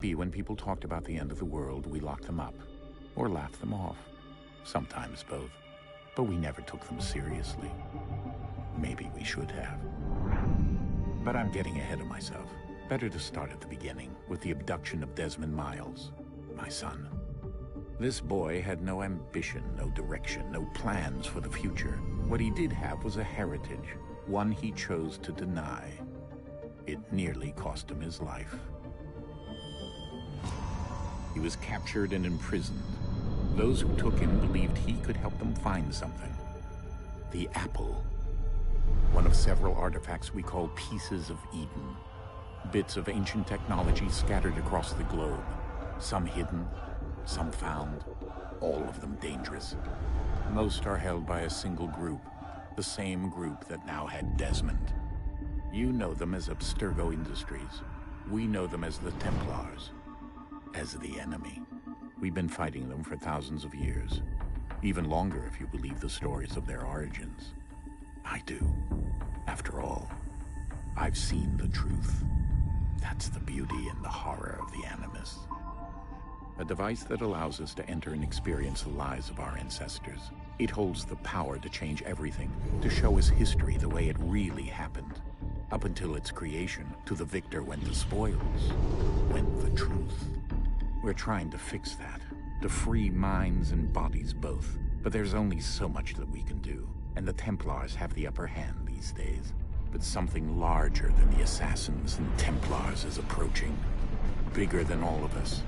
be when people talked about the end of the world, we locked them up or laughed them off. Sometimes both. But we never took them seriously. Maybe we should have. But I'm getting ahead of myself. Better to start at the beginning, with the abduction of Desmond Miles, my son. This boy had no ambition, no direction, no plans for the future. What he did have was a heritage, one he chose to deny. It nearly cost him his life. He was captured and imprisoned. Those who took him believed he could help them find something. The apple. One of several artifacts we call Pieces of Eden. Bits of ancient technology scattered across the globe. Some hidden, some found, all of them dangerous. Most are held by a single group, the same group that now had Desmond. You know them as Abstergo Industries. We know them as the Templars, as the enemy. We've been fighting them for thousands of years, even longer if you believe the stories of their origins. I do. After all, I've seen the truth. That's the beauty and the horror of the Animus. A device that allows us to enter and experience the lives of our ancestors. It holds the power to change everything, to show us history the way it really happened. Up until its creation, to the victor went the spoils, went the truth. We're trying to fix that, to free minds and bodies both. But there's only so much that we can do, and the Templars have the upper hand these days. But something larger than the Assassins and Templars is approaching, bigger than all of us.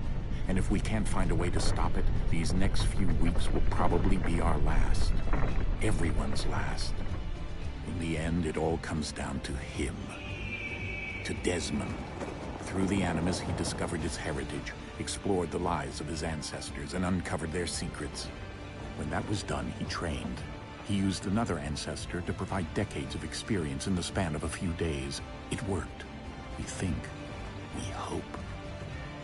And if we can't find a way to stop it, these next few weeks will probably be our last. Everyone's last. In the end, it all comes down to him. To Desmond. Through the Animus, he discovered his heritage, explored the lives of his ancestors, and uncovered their secrets. When that was done, he trained. He used another ancestor to provide decades of experience in the span of a few days. It worked. We think. We hope.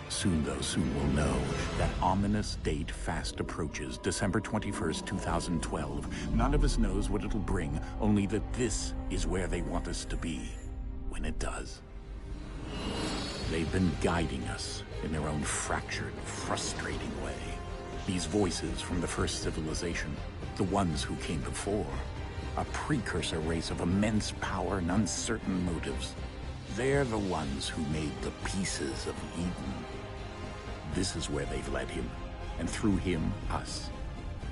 Soon, though, soon we'll know. That ominous date fast approaches, December 21st, 2012. None of us knows what it'll bring, only that this is where they want us to be, when it does. They've been guiding us in their own fractured, frustrating way. These voices from the first civilization, the ones who came before, a precursor race of immense power and uncertain motives. They're the ones who made the Pieces of Eden. This is where they've led him, and through him, us.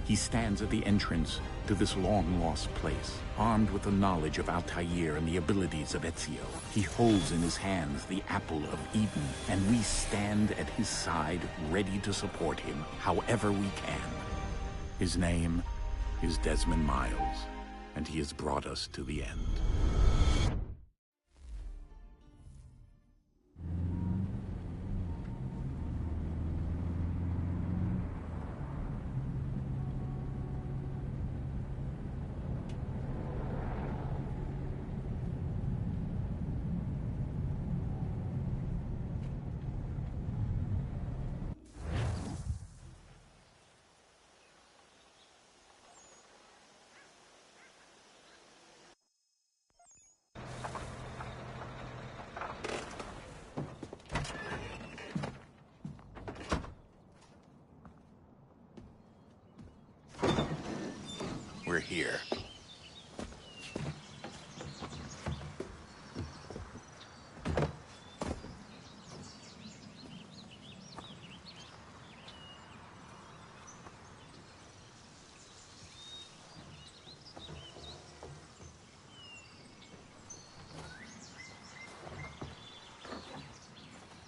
He stands at the entrance to this long-lost place, armed with the knowledge of Altair and the abilities of Ezio. He holds in his hands the Apple of Eden, and we stand at his side, ready to support him however we can. His name is Desmond Miles, and he has brought us to the end. We're here.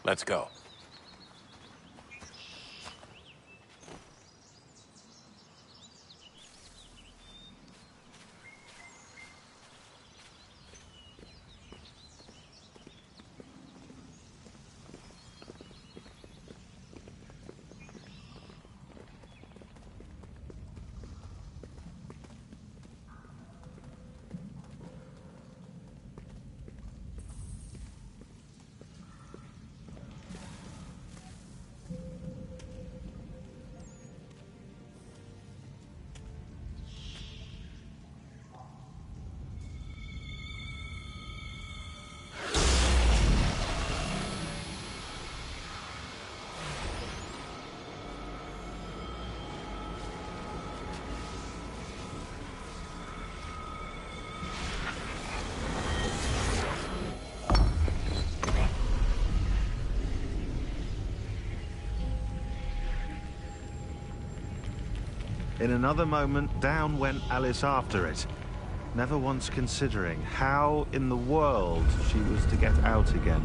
Let's go. In another moment, down went Alice after it, never once considering how in the world she was to get out again.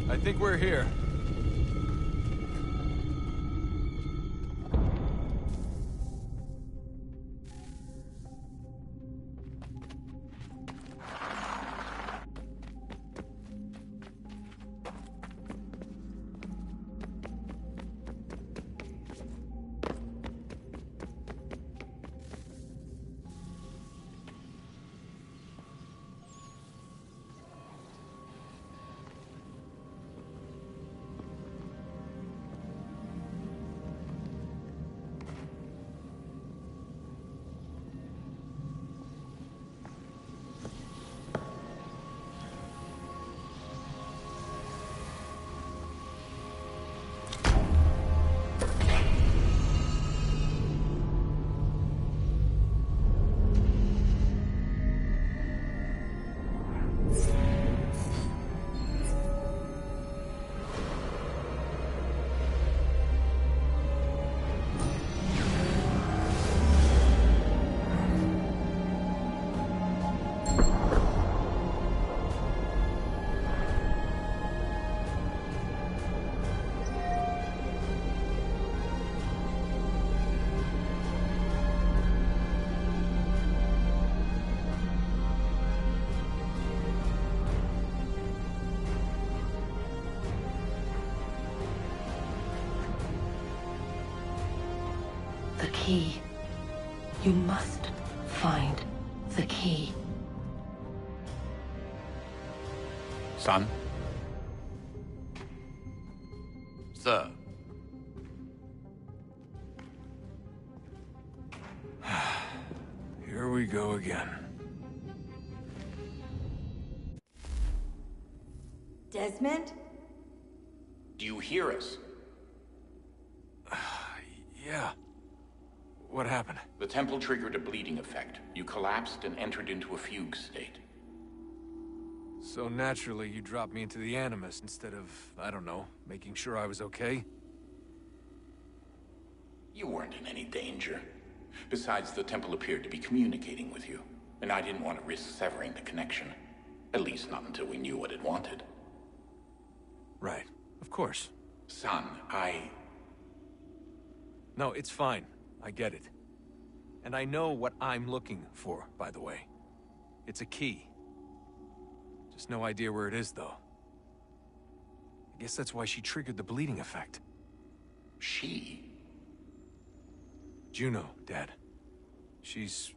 I think we're here. The key. You must find the key. Son? Sir. Here we go again. Desmond? Do you hear us? Yeah. What happened? The temple triggered a bleeding effect. You collapsed and entered into a fugue state. So naturally, you dropped me into the Animus instead of, I don't know, making sure I was okay? You weren't in any danger. Besides, the temple appeared to be communicating with you, and I didn't want to risk severing the connection. At least not until we knew what it wanted. Right. Of course. Son, No, it's fine. I get it. And I know what I'm looking for, by the way. It's a key. Just no idea where it is, though. I guess that's why she triggered the bleeding effect. She? Juno, Dad. She's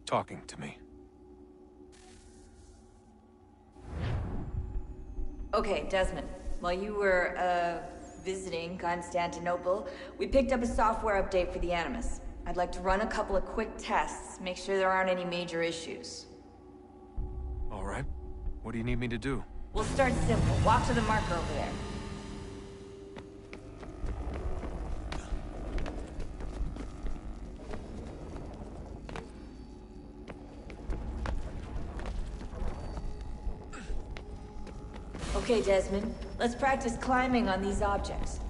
talking to me. Okay, Desmond. While you were, visiting Constantinople, we picked up a software update for the Animus. I'd like to run a couple of quick tests, make sure there aren't any major issues. All right. What do you need me to do? We'll start simple. Walk to the marker over there. Okay, Desmond. Let's practice climbing on these objects.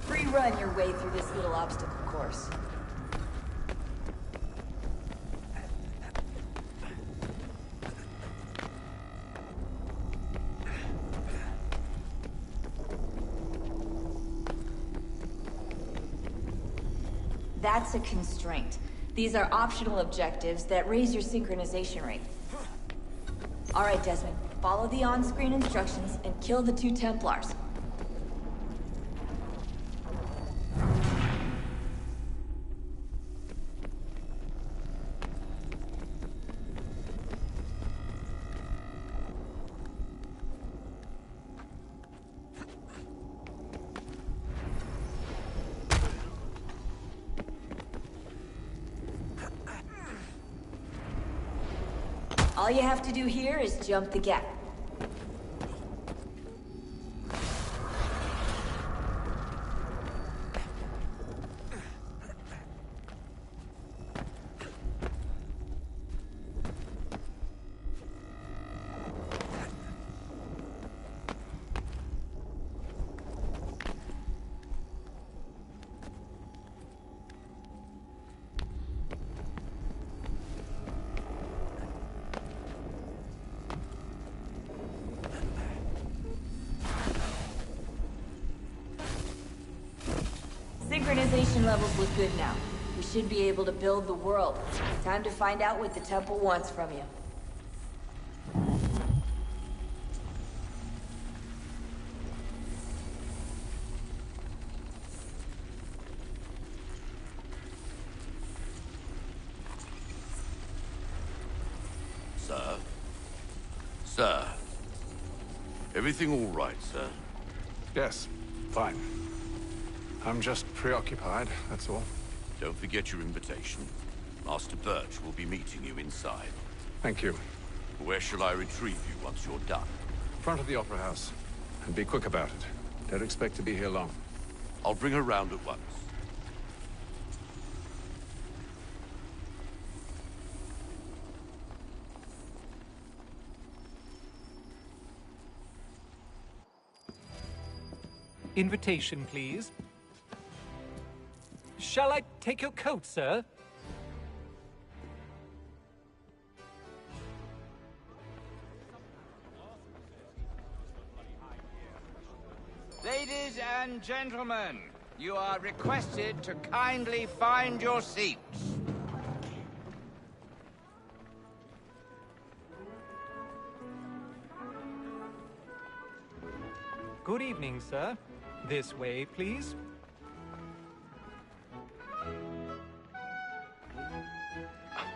Free run your way through this little obstacle course. That's a constraint. These are optional objectives that raise your synchronization rate. Alright, Desmond. Follow the on-screen instructions and kill the 2 Templars. All you have to do here is jump the gap. Synchronization levels look good now. We should be able to build the world. Time to find out what the temple wants from you. Sir? Sir? Everything all right, sir? Yes, fine. I'm just preoccupied, that's all. Don't forget your invitation. Master Birch will be meeting you inside. Thank you. Where shall I retrieve you once you're done? Front of the Opera House. And be quick about it. Don't expect to be here long. I'll bring her round at once. Invitation, please. Shall I take your coat, sir? Ladies and gentlemen, you are requested to kindly find your seats. Good evening, sir. This way, please.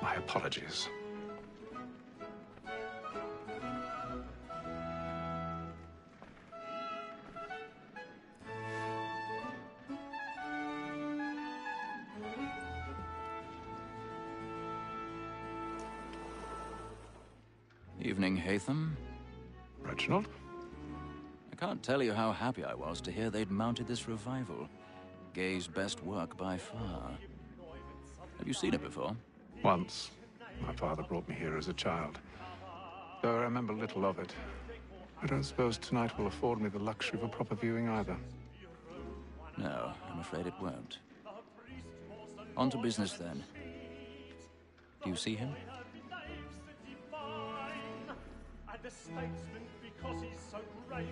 My apologies. Evening, Haytham. Reginald? I can't tell you how happy I was to hear they'd mounted this revival. Gay's best work by far. Have you seen it before? Once. My father brought me here as a child. Though I remember little of it. I don't suppose tonight will afford me the luxury of a proper viewing either. No, I'm afraid it won't. On to business, then. Do you see him? And the statesman, because he's so great,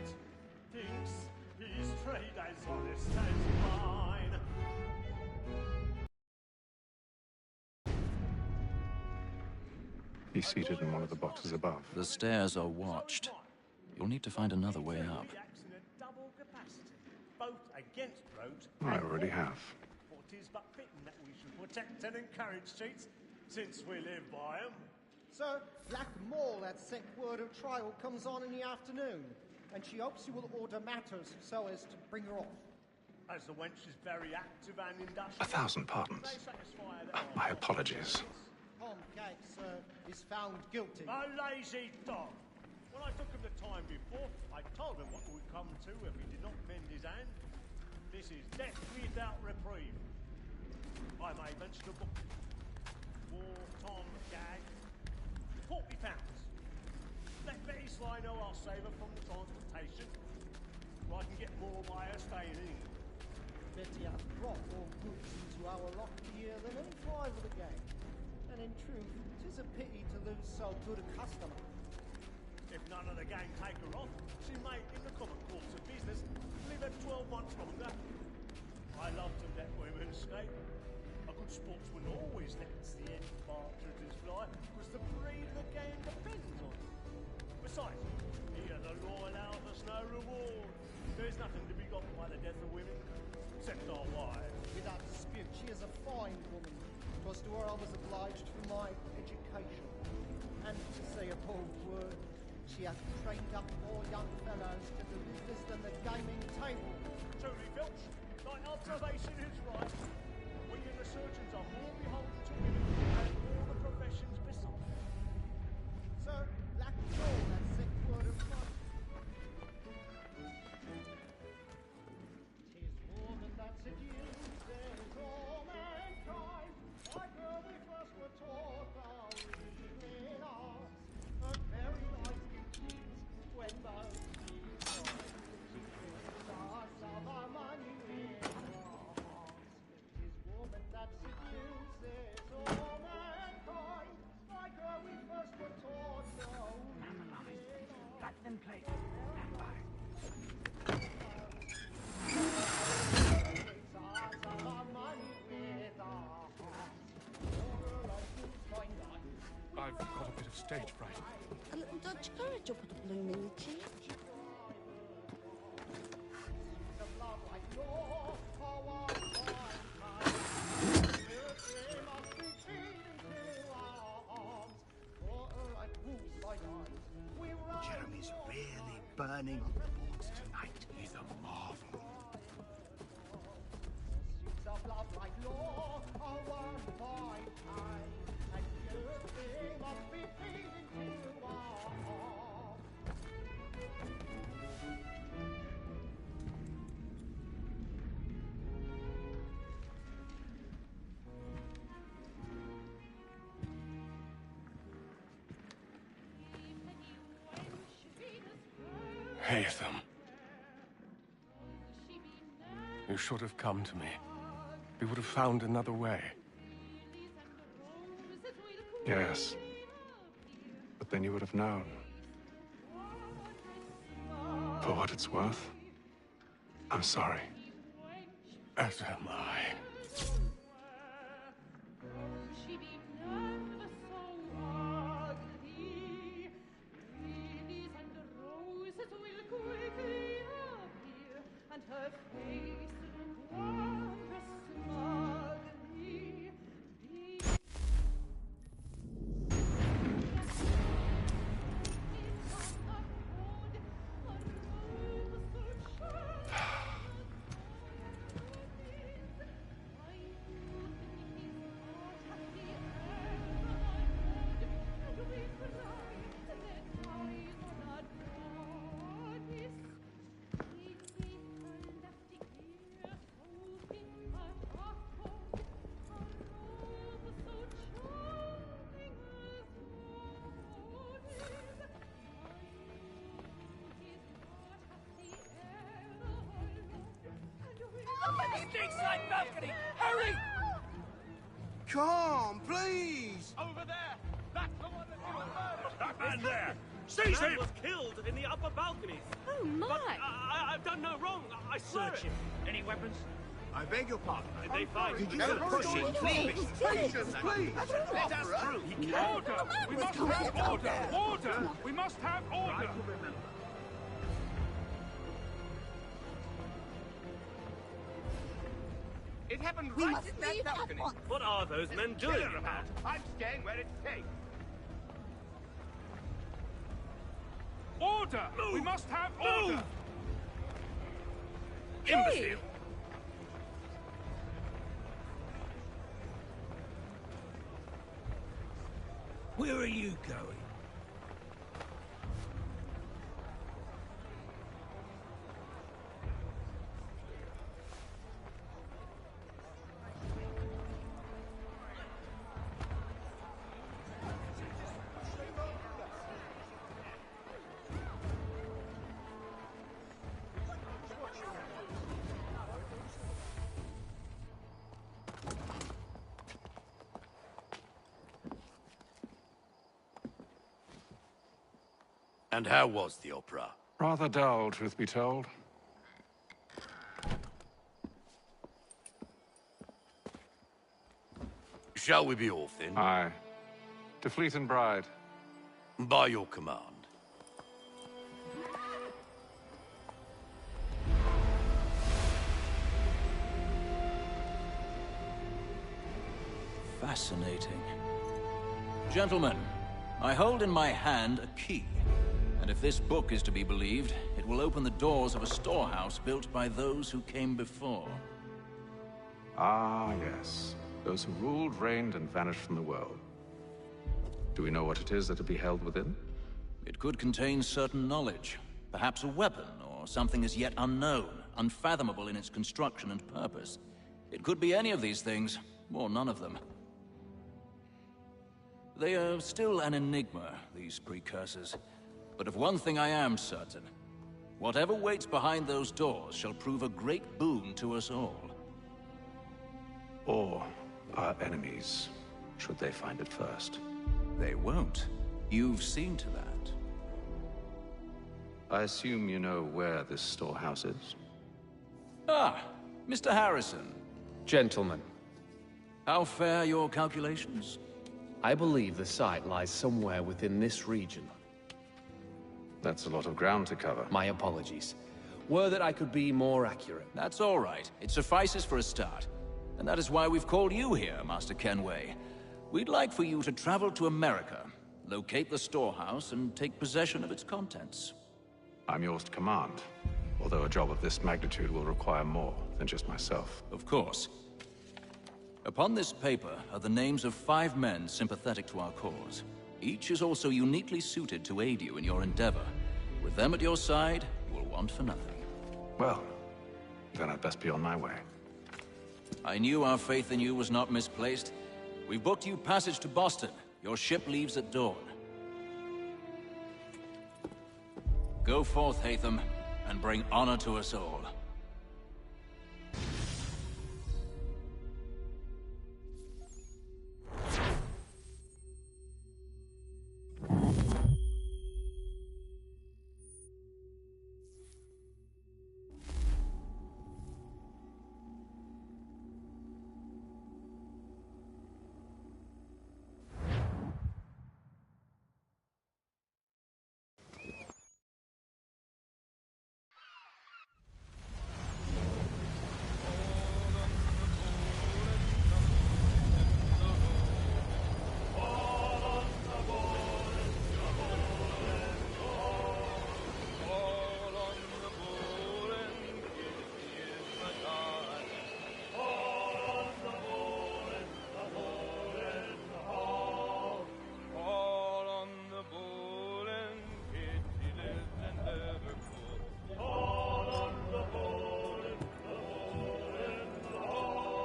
thinks his trade as honest as mine. He's seated in one of the boxes above. The stairs are watched. You'll need to find another way up. Both against roads. I already have. For 'tis but fitting that we should protect and encourage cheats, since we live by 'em. Sir, Black Maul had sent word of trial comes on in the afternoon, and she hopes you will order matters so as to bring her off. As the wench is very active and industrious. 1,000 pardons. My apologies. Tom Cake, sir, is found guilty. A lazy dog. When I took him the time before, I told him what would come to if he did not mend his hand. This is death without reprieve. I may venture to book for Tom Gag. 40 pounds. Let Betty Sly know I'll save her from the transportation, or I can get more by her staying in England. Betty hath brought more goods into our locked year than any fly of the game. And in truth, 'tis a pity to lose so good a customer. If none of the gang take her off, she may, in the common course of business, live her 12 months longer. I love to let women escape. A sportsman always lets the end partridges fly, because the breed of the game depends on it. Besides, here the law allows us no reward. There's nothing to be got by the death of women, except our wives. Without dispute, she is a fine woman. 'Twas to her I was obliged for my education. And to say a bold word, she hath trained up more young fellows to the business than the gaming table. Truly, Filch, thy observation is right. We and the surgeons are more beholden to women and all the professions beside. Sir, Black Joe has sent word of mine. 'Tis woman that seduces all mankind. My girl, we first were taught our reasoning arts. A very life begins when most desires. She fills us of our money in our hearts. 'Tis woman that seduces all mankind. My girl, we first were taught our reasoning arts. Let them play. Stand by. I've got a bit of stage fright. A little Dutch courage will put a bloom in your cheek. Jeremy's really burning on the boards tonight. He's a marvel. Of love like law are one by time, and you must be feeding to our hearts. Haytham. You should have come to me. We would have found another way. Yes. But then you would have known. For what it's worth, I'm sorry. As am I. Side balcony! Hurry! Come, please! Over there! That's the one that you murdered! That man there! Seize him! was killed in the upper balcony. Oh, my! But I've done no wrong. I swear Search it. him. Any weapons? I beg your pardon. Did they find? Did you go pushing? Please, patience, please. Let us through. He can't. Order! We must have order! Order! We must have order! It happened We right must in that leave at balcony. once. What are those men doing? Clear about. I'm staying where it's safe. Order! We must have order! Imbecile! Where are you going? And how was the opera? Rather dull, truth be told. Shall we be off then? Aye. To Fleet and Bride. By your command. Fascinating. Gentlemen, I hold in my hand a key. And if this book is to be believed, it will open the doors of a storehouse built by those who came before. Ah, yes. Those who ruled, reigned, and vanished from the world. Do we know what it is that will be held within? It could contain certain knowledge. Perhaps a weapon, or something as yet unknown, unfathomable in its construction and purpose. It could be any of these things, or none of them. They are still an enigma, these precursors. But of one thing I am certain. Whatever waits behind those doors shall prove a great boon to us all. Or our enemies, should they find it first. They won't. You've seen to that. I assume you know where this storehouse is? Ah, Mr. Harrison. Gentlemen. How fare your calculations? I believe the site lies somewhere within this region. That's a lot of ground to cover. My apologies. Were that I could be more accurate. That's all right. It suffices for a start. And that is why we've called you here, Master Kenway. We'd like for you to travel to America, locate the storehouse, and take possession of its contents. I'm yours to command, although a job of this magnitude will require more than just myself. Of course. Upon this paper are the names of 5 men sympathetic to our cause. Each is also uniquely suited to aid you in your endeavor. With them at your side, you will want for nothing. Well, then I'd best be on my way. I knew our faith in you was not misplaced. We've booked you passage to Boston. Your ship leaves at dawn. Go forth, Hatham, and bring honor to us all.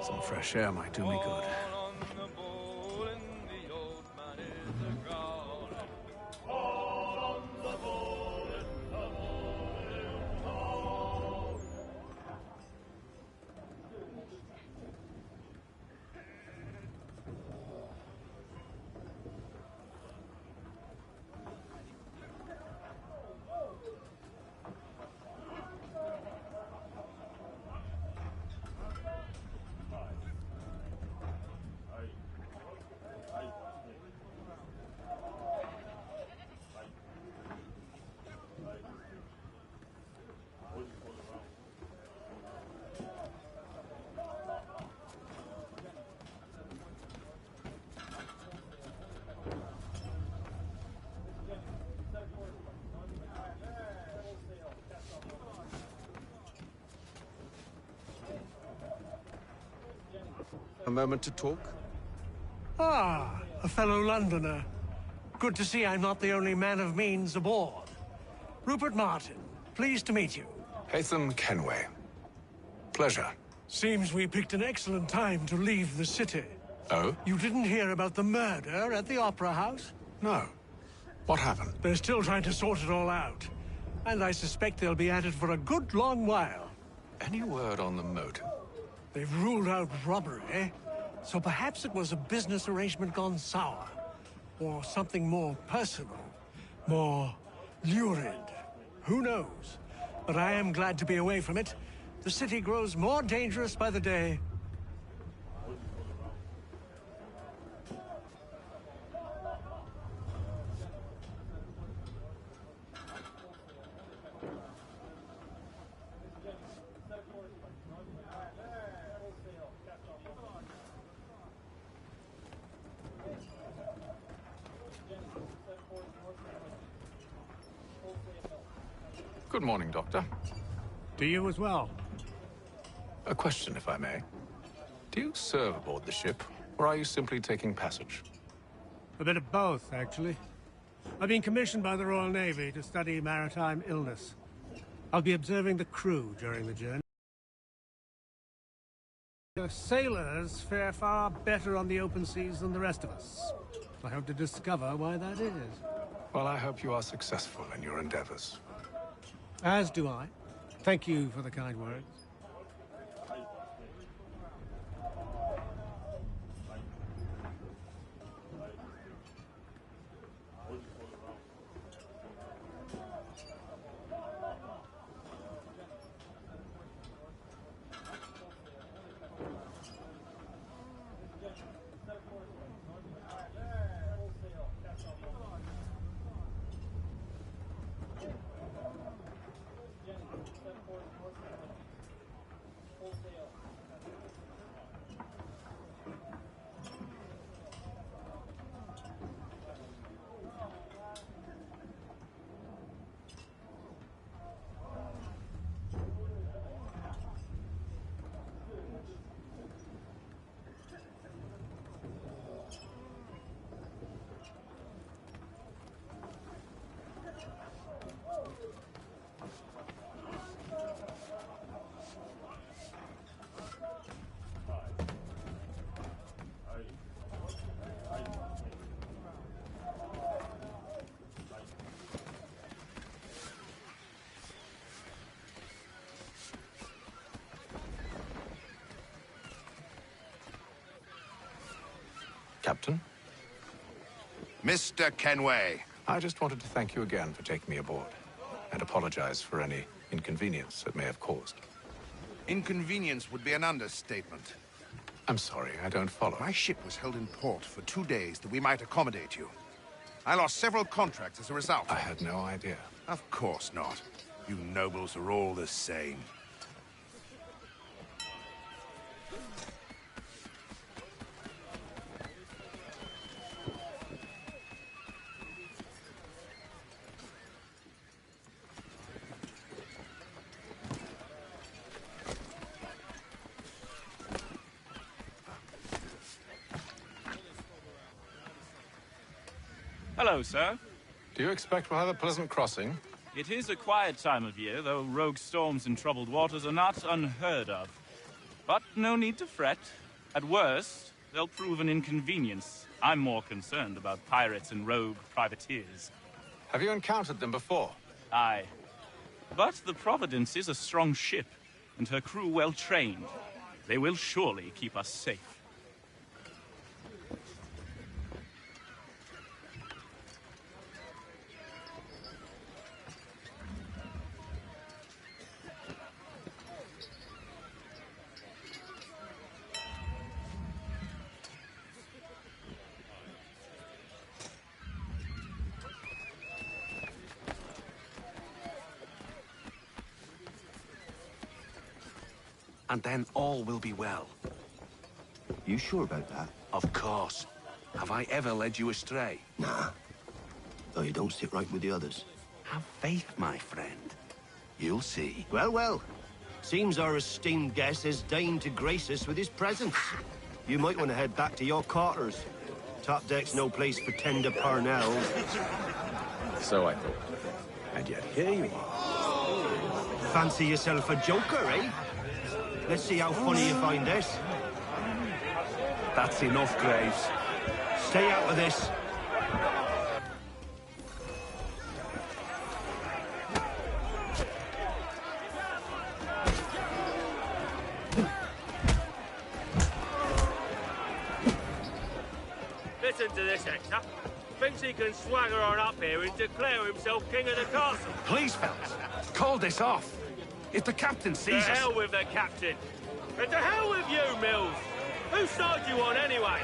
Some fresh air might do me good. A moment to talk? Ah, a fellow Londoner. Good to see I'm not the only man of means aboard. Rupert Martin, pleased to meet you. Hatham Kenway. Pleasure. Seems we picked an excellent time to leave the city. Oh? You didn't hear about the murder at the Opera House? No. What happened? They're still trying to sort it all out. And I suspect they'll be at it for a good long while. Any word on the motive? They've ruled out robbery, so perhaps it was a business arrangement gone sour. Or something more personal, more lurid. Who knows? But I am glad to be away from it. The city grows more dangerous by the day. Good morning, Doctor. To you as well. A question, if I may. Do you serve aboard the ship, or are you simply taking passage? A bit of both, actually. I've been commissioned by the Royal Navy to study maritime illness. I'll be observing the crew during the journey. Sailors fare far better on the open seas than the rest of us. I hope to discover why that is. Well, I hope you are successful in your endeavors. As do I. Thank you for the kind words. Captain? Mr. Kenway. I just wanted to thank you again for taking me aboard, and apologize for any inconvenience it may have caused. Inconvenience would be an understatement. I'm sorry, I don't follow. My ship was held in port for 2 days that we might accommodate you. I lost several contracts as a result. I had no idea. Of course not. You nobles are all the same. Hello, sir. Do you expect we'll have a pleasant crossing? It is a quiet time of year, though rogue storms in troubled waters are not unheard of. But no need to fret. At worst, they'll prove an inconvenience. I'm more concerned about pirates and rogue privateers. Have you encountered them before? Aye. But the Providence is a strong ship, and her crew well trained. They will surely keep us safe. And then all will be well. You sure about that? Of course. Have I ever led you astray? Nah. Though you don't sit right with the others. Have faith, my friend. You'll see. Well, well. Seems our esteemed guest has deigned to grace us with his presence. You might want to head back to your quarters. Top deck's no place for tender Parnells. So I thought. And yet here you are. Fancy yourself a joker, eh? Let's see how funny you find this. That's enough, Graves. Stay out of this. Listen to this, Hector. Thinks he can swagger on up here and declare himself king of the castle. Please, fellas, call this off. If the captain sees us... To hell with the captain. And to hell with you, Mills. Whose side you on, anyway?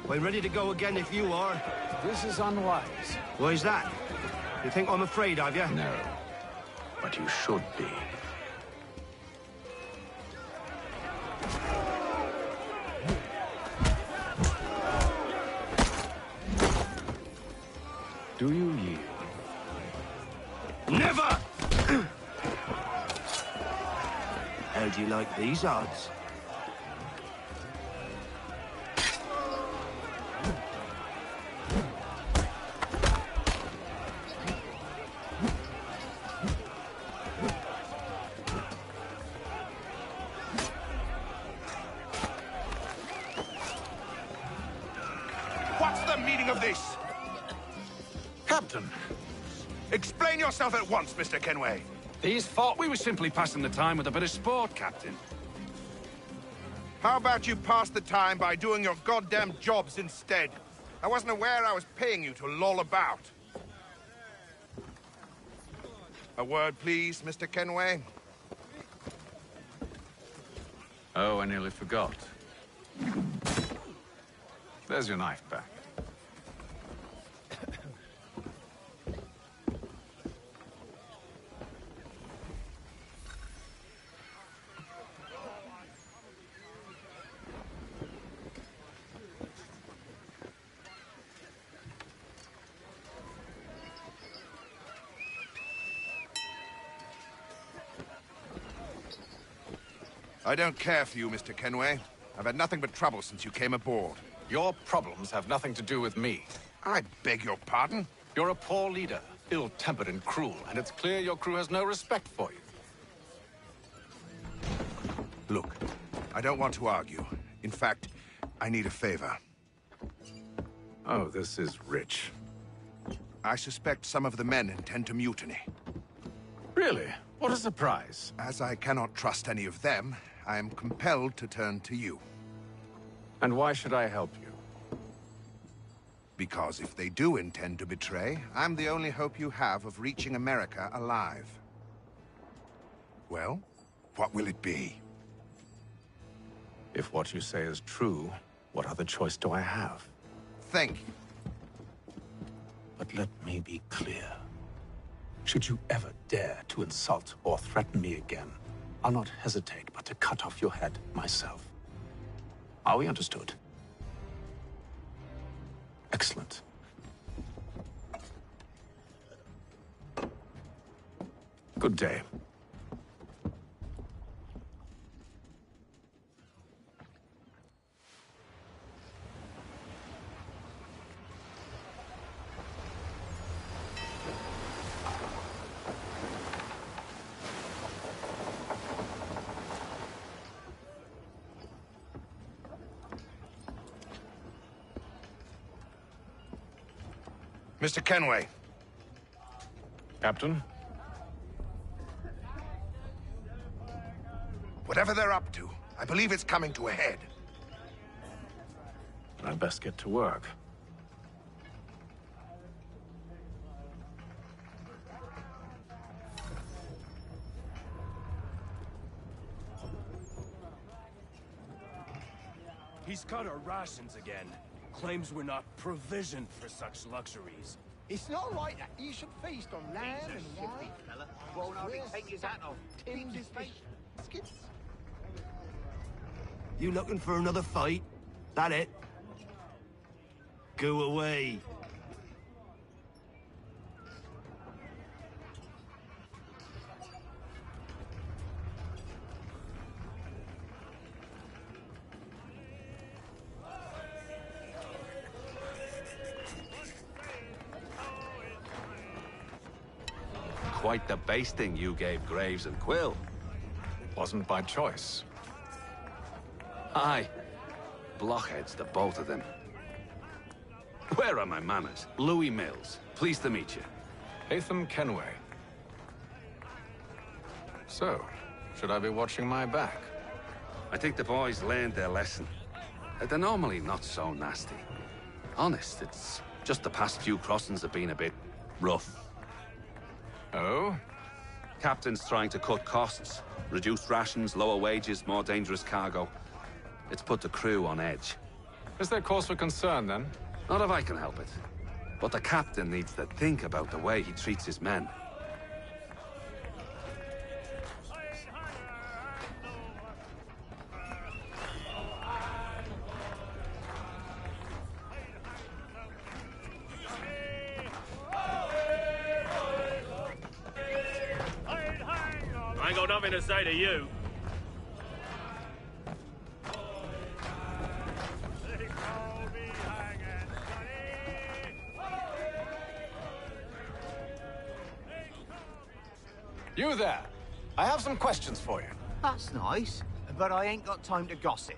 We're ready to go again if you are. This is unwise. Why's that? You think I'm afraid of you? No. but you should be. Do you yield? Never! How do you like these odds? What's the meaning of this? Captain, Explain yourself at once, Mr. Kenway. these thought we were simply passing the time with a bit of sport, Captain. How about you pass the time by doing your goddamn jobs instead? I wasn't aware I was paying you to loll about. A word, please, Mr. Kenway. Oh, I nearly forgot. There's your knife back. I don't care for you, Mr. Kenway. I've had nothing but trouble since you came aboard. Your problems have nothing to do with me. I beg your pardon? You're a poor leader, ill-tempered and cruel, and it's clear your crew has no respect for you. Look, I don't want to argue. In fact, I need a favor. Oh, this is rich. I suspect some of the men intend to mutiny. Really? What a surprise. As I cannot trust any of them, I am compelled to turn to you. And why should I help you? Because if they do intend to betray, I'm the only hope you have of reaching America alive. Well, what will it be? If what you say is true, what other choice do I have? Think. But let me be clear. Should you ever dare to insult or threaten me again, I'll not hesitate but to cut off your head myself. Are we understood? Excellent. Good day. Mr. Kenway. Captain? Whatever they're up to, I believe it's coming to a head. I'd best get to work. He's cut our rations again. Claims we're not provisioned for such luxuries. It's not right that you should feast on lamb and wine. Won't hardly take his hat off. Tinned biscuits. You looking for another fight? That it? Go away. Quite the basting you gave Graves and Quill. Wasn't by choice. Aye. Blockheads, the both of them. Where are my manners? Louis Mills. Pleased to meet you. Hatham Kenway. So, should I be watching my back? I think the boys learned their lesson. They're normally not so nasty. Honest, it's just the past few crossings have been a bit rough. Oh? Captain's trying to cut costs. Reduced rations, lower wages, more dangerous cargo. It's put the crew on edge. Is there cause for concern, then? Not if I can help it. But the captain needs to think about the way he treats his men. ain't got nothing to say to you. You there. I have some questions for you. That's nice, but I ain't got time to gossip.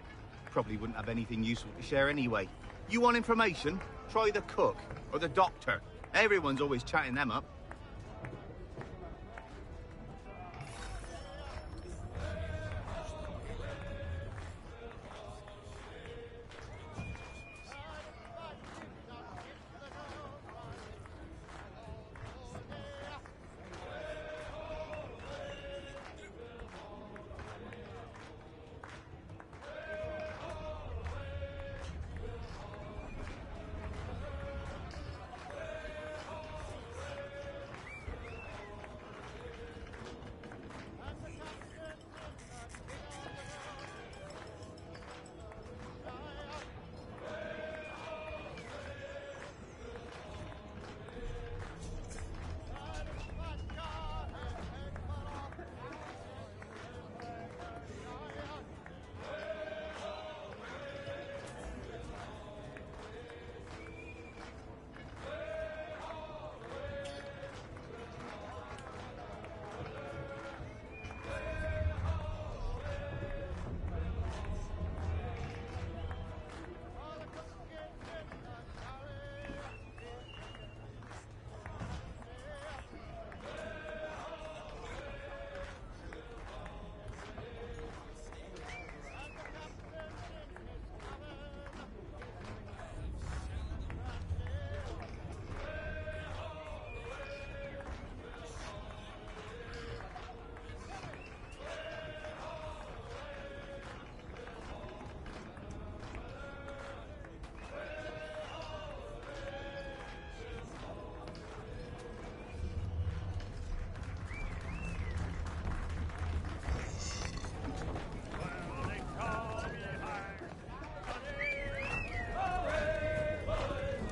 Probably wouldn't have anything useful to share anyway. You want information? Try the cook or the doctor. Everyone's always chatting them up.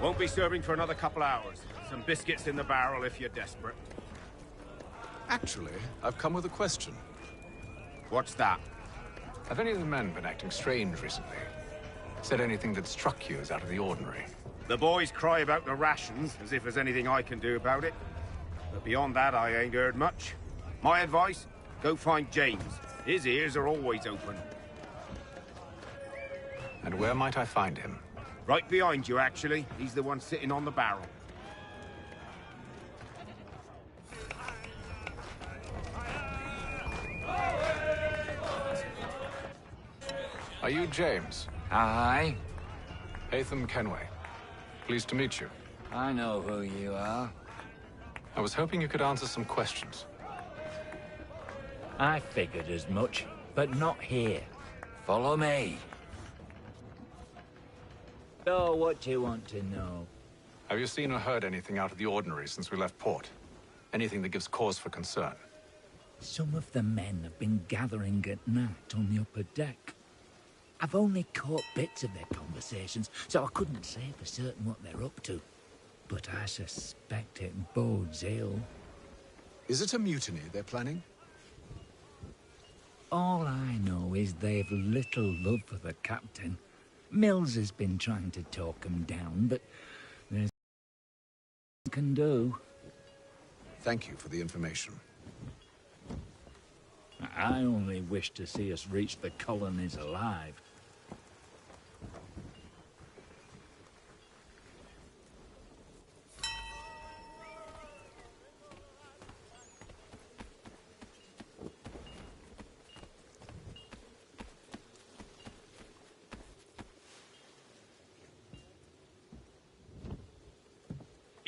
Won't be serving for another couple hours. Some biscuits in the barrel if you're desperate. Actually, I've come with a question. What's that? Have any of the men been acting strange recently? Said anything that struck you as out of the ordinary? The boys cry about the rations, as if there's anything I can do about it. But beyond that, I ain't heard much. My advice? Go find James. His ears are always open. And where might I find him? Right behind you, actually. He's the one sitting on the barrel. Are you James? Aye. Haytham Kenway. Pleased to meet you. I know who you are. I was hoping you could answer some questions. I figured as much, but not here. Follow me. So, what do you want to know? Have you seen or heard anything out of the ordinary since we left port? Anything that gives cause for concern? Some of the men have been gathering at night on the upper deck. I've only caught bits of their conversations, so I couldn't say for certain what they're up to. But I suspect it bodes ill. Is it a mutiny they're planning? All I know is they've little love for the captain. Mills has been trying to talk him down, but there's nothing can do. Thank you for the information. I only wish to see us reach the colonies alive.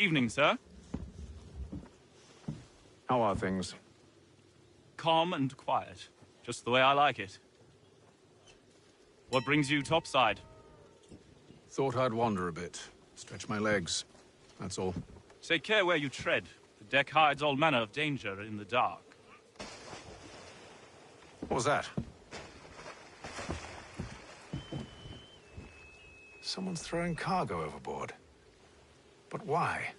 Evening, sir. How are things? Calm and quiet. Just the way I like it. What brings you topside? Thought I'd wander a bit. Stretch my legs. That's all. Take care where you tread. The deck hides all manner of danger in the dark. What was that? Someone's throwing cargo overboard. But why?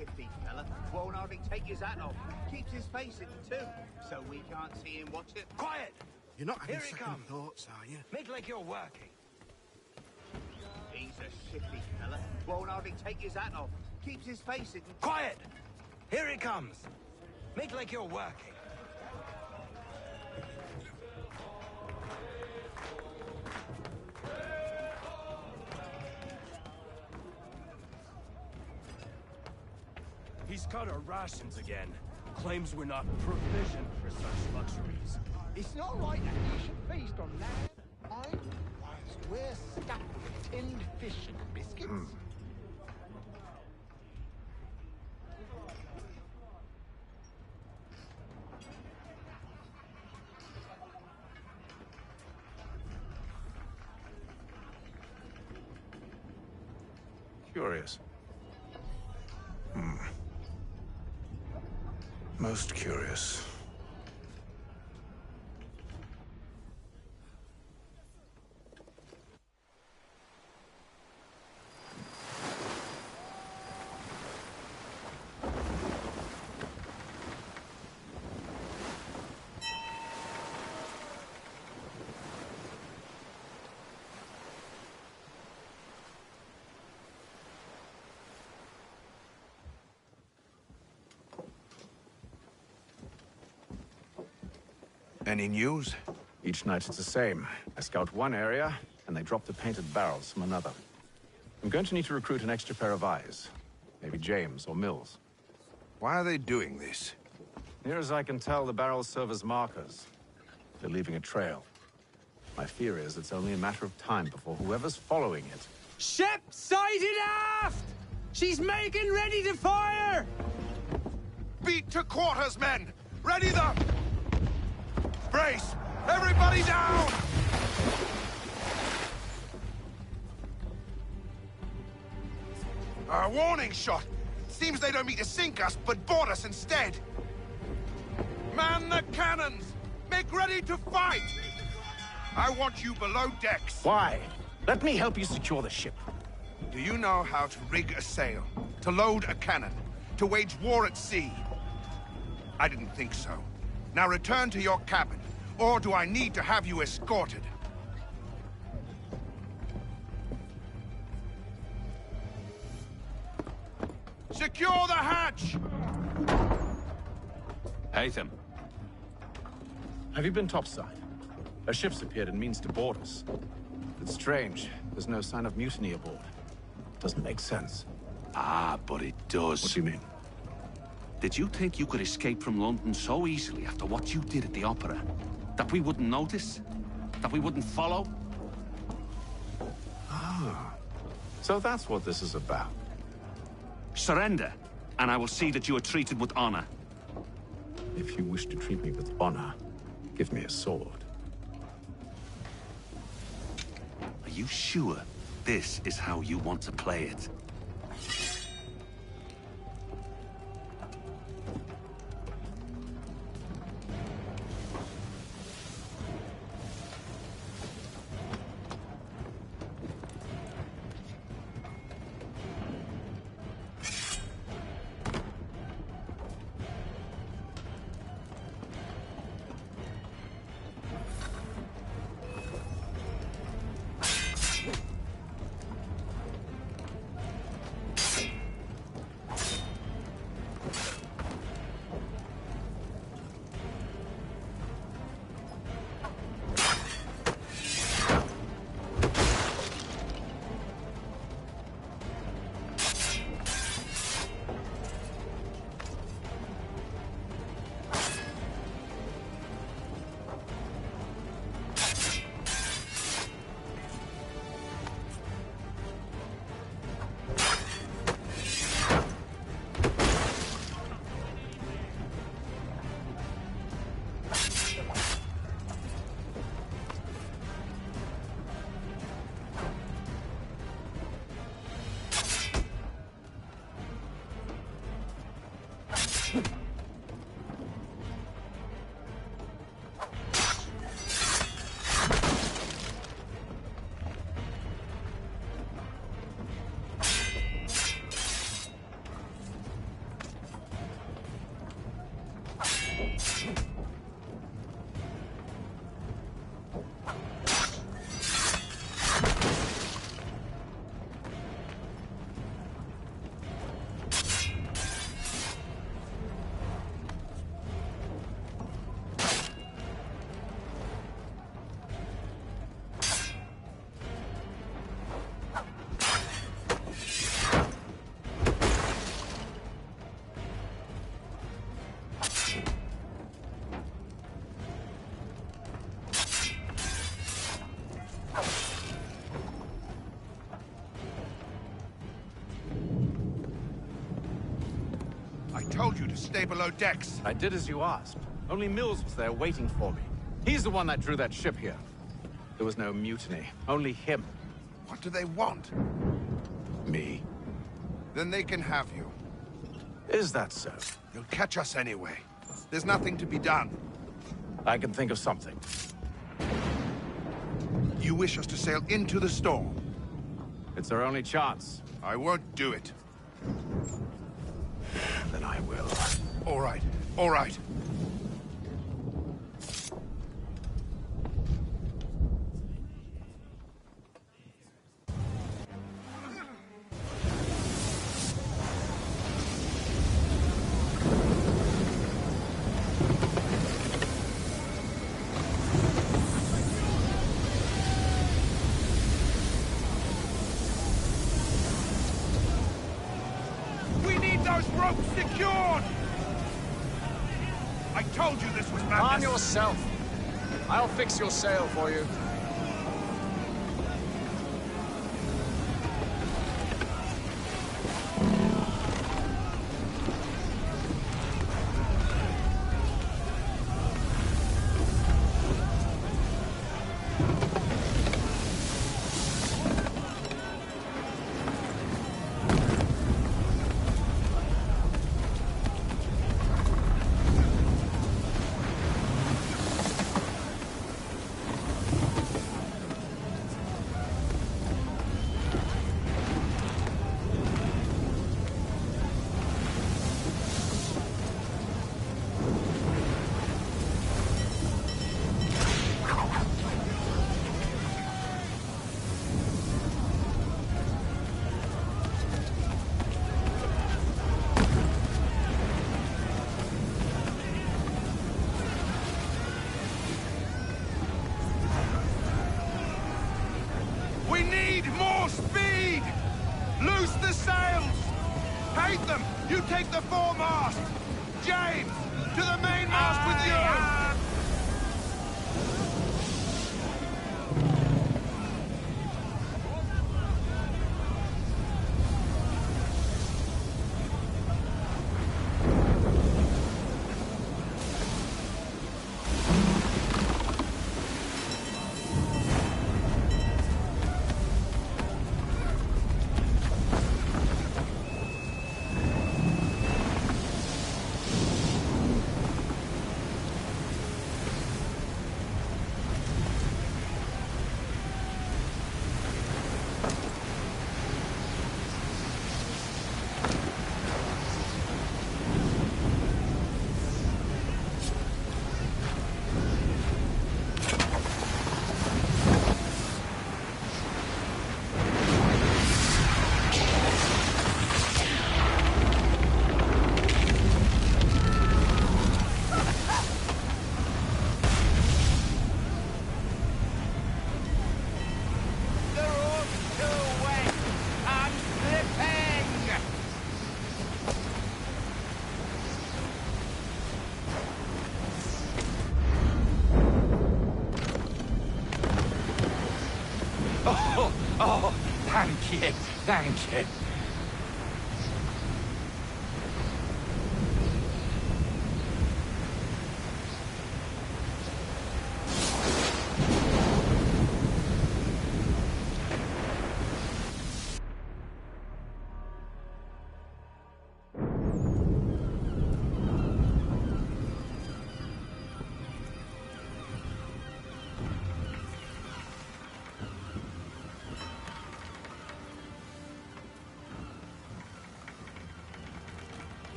shifty fella. Won't hardly take his hat off. Keeps his face hidden too, so we can't see him watch it. Quiet! You're not having second thoughts, are you? Make like you're working. He's a shifty fella. Won't hardly take his hat off. Keeps his face hidden. Quiet! Here he comes. Make like you're working. He's cut our rations again. Claims we're not provisioned for such luxuries. It's not right that you should feast on land, wine, whilst we're stuffed with tinned fish and biscuits. Curious. Most curious. Any news? Each night it's the same. I scout one area, and they drop the painted barrels from another. I'm going to need to recruit an extra pair of eyes. Maybe James or Mills. Why are they doing this? Near as I can tell, the barrels serve as markers. They're leaving a trail. My fear is it's only a matter of time before whoever's following it... Ship sighted aft! She's making ready to fire! Beat to quarters, men! Ready the... Brace! Everybody down! A warning shot! Seems they don't mean to sink us, but board us instead! Man the cannons! Make ready to fight! I want you below decks. Why? Let me help you secure the ship. Do you know how to rig a sail? To load a cannon? To wage war at sea? I didn't think so. Now return to your cabin, or do I need to have you escorted? Secure the hatch! Haytham. Have you been topside? A ship's appeared and means to board us. It's strange. There's no sign of mutiny aboard. Doesn't make sense. Ah, but it does. What do you mean? Did you think you could escape from London so easily after what you did at the Opera? That we wouldn't notice? That we wouldn't follow? Ah. So that's what this is about. Surrender, and I will see that you are treated with honor. If you wish to treat me with honor, give me a sword. Are you sure this is how you want to play it? told you to stay below decks. I did as you asked. Only Mills was there waiting for me. He's the one that drew that ship here. There was no mutiny, only him. What do they want? Me. Then they can have you. Is that so? You'll catch us anyway. There's nothing to be done. I can think of something. You wish us to sail into the storm? It's our only chance. I won't do it. Then I will. All right, all right. Ropes secured! I told you this was madness. Calm yourself. I'll fix your sail for you. We need more speed! Loose the sails! Hate them! You take the foremast! James, to the mainmast with you! Oh, thank you, thank you.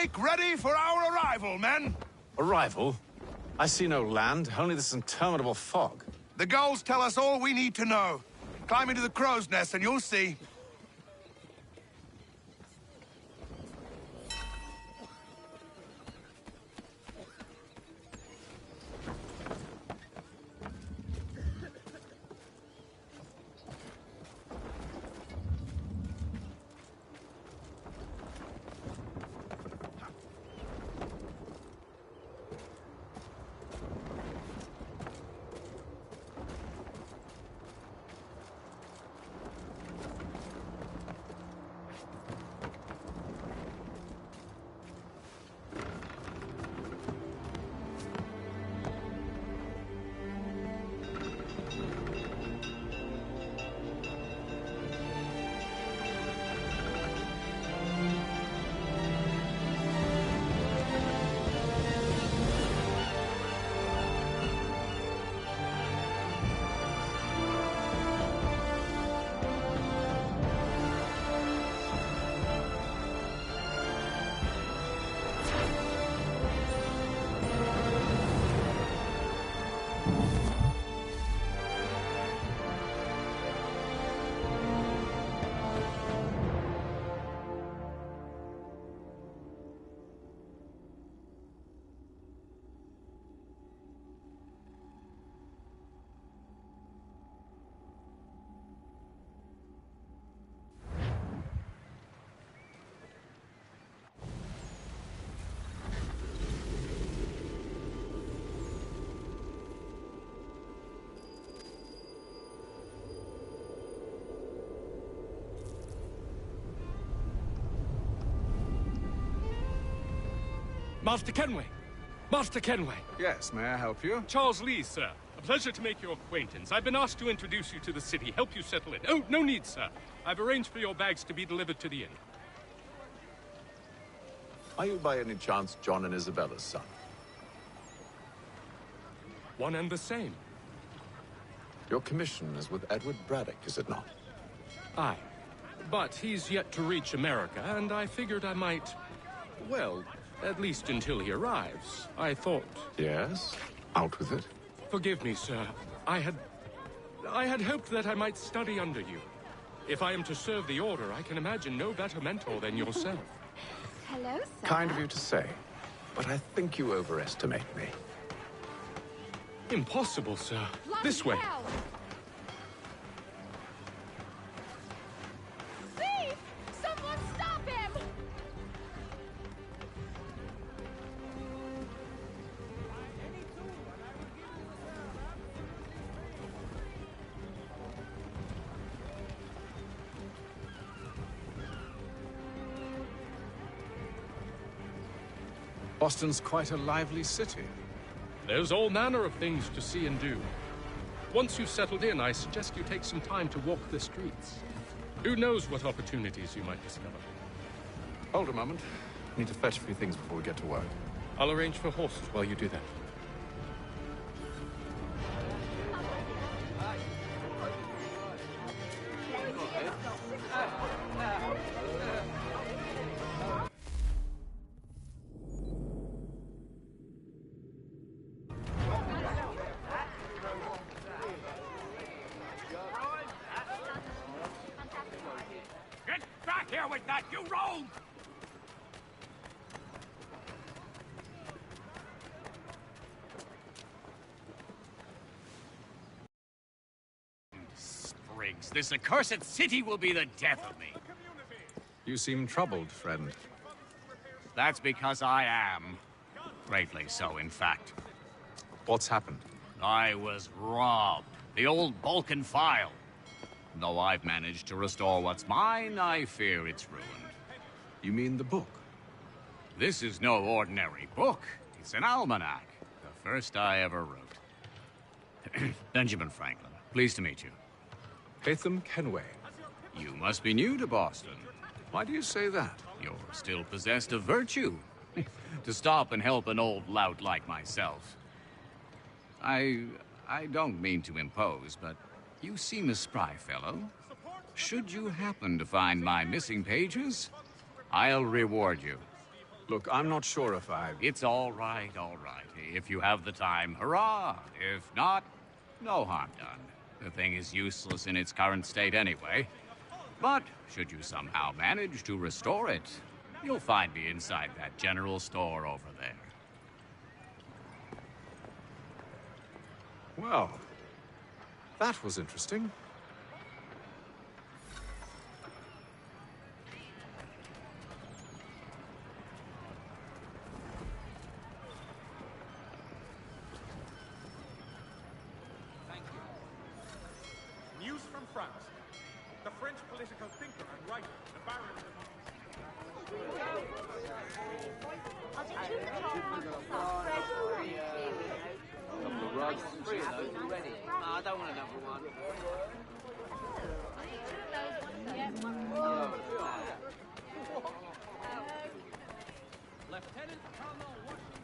Make ready for our arrival, men! Arrival? I see no land, only this interminable fog. The gulls tell us all we need to know. Climb into the crow's nest and you'll see. Master Kenway! Master Kenway! Yes, may I help you? Charles Lee, sir. A pleasure to make your acquaintance. I've been asked to introduce you to the city, help you settle in. Oh, no need, sir. I've arranged for your bags to be delivered to the inn. Are you by any chance John and Isabella's son? One and the same. Your commission is with Edward Braddock, is it not? Aye. But he's yet to reach America, and I figured I might... well, at least until he arrives. I thought... Yes? Out with it. Forgive me, sir. I had hoped that I might study under you. If I am to serve the Order, I can imagine no better mentor than yourself. Hello, sir. Kind of you to say, but I think you overestimate me. Impossible, sir. This way. Thief! Someone stop him! Boston's quite a lively city. There's all manner of things to see and do. Once you've settled in, I suggest you take some time to walk the streets. Who knows what opportunities you might discover. Hold a moment. I need to fetch a few things before we get to work. I'll arrange for horses while you do that. This accursed city will be the death of me. You seem troubled, friend. That's because I am. Greatly so, in fact. What's happened? I was robbed. The old Balkan file. Though I've managed to restore what's mine, I fear it's ruined. You mean the book? This is no ordinary book. It's an almanac. The first I ever wrote. Benjamin Franklin, pleased to meet you. Haytham Kenway. You must be new to Boston. Why do you say that? You're still possessed of virtue. To stop and help an old lout like myself. I don't mean to impose, but you seem a spry fellow. Should you happen to find my missing pages, I'll reward you. Look, I'm not sure if I... It's all right, all right. If you have the time, hurrah! If not, no harm done. The thing is useless in its current state anyway. But should you somehow manage to restore it, you'll find me inside that general store over there. Well, that was interesting. News from France. The French political thinker and writer, the Baron I don't want another one. Lieutenant Colonel Washington.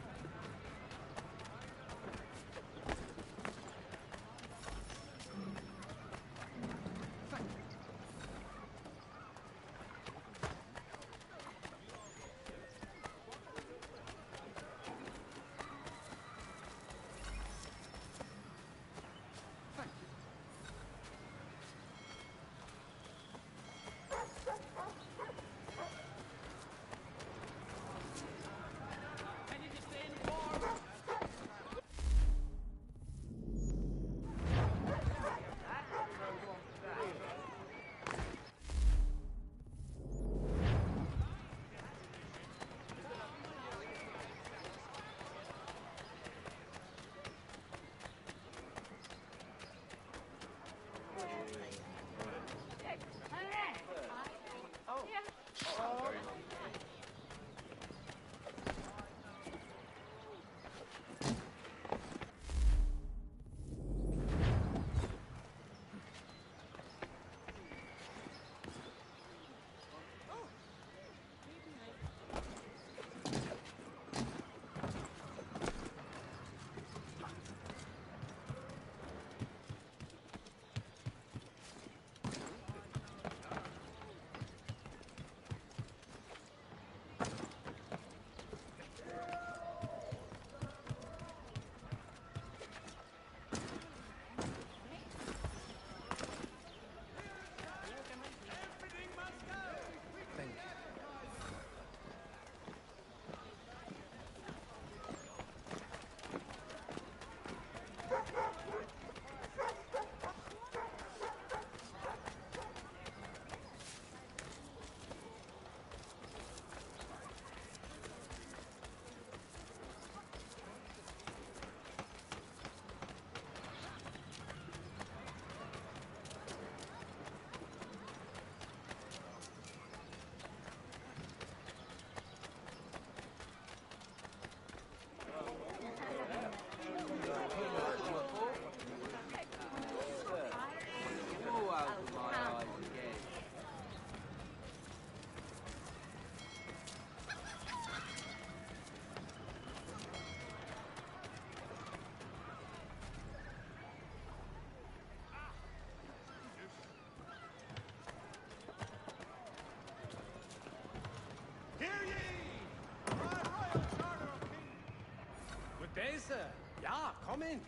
day, sir. Ja, come in.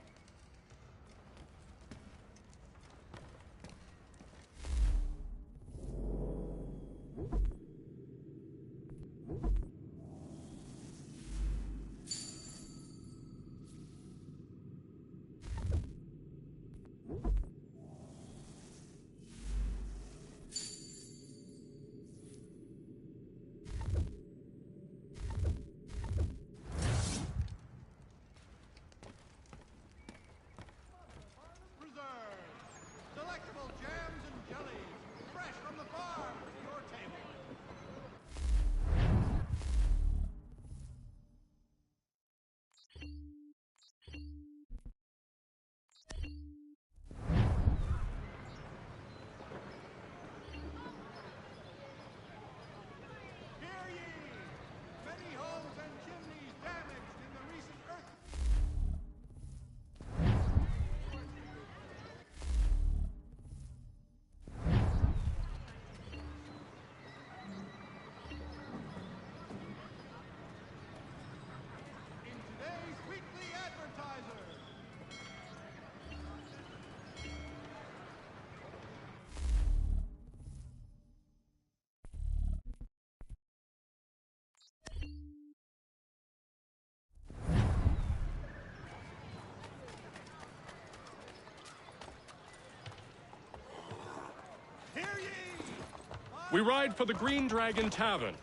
Delectable jams and jellies, fresh from the farm to your table. Hear ye! Many homes and chimneys damaged in the recent earth. We ride for the Green Dragon Tavern.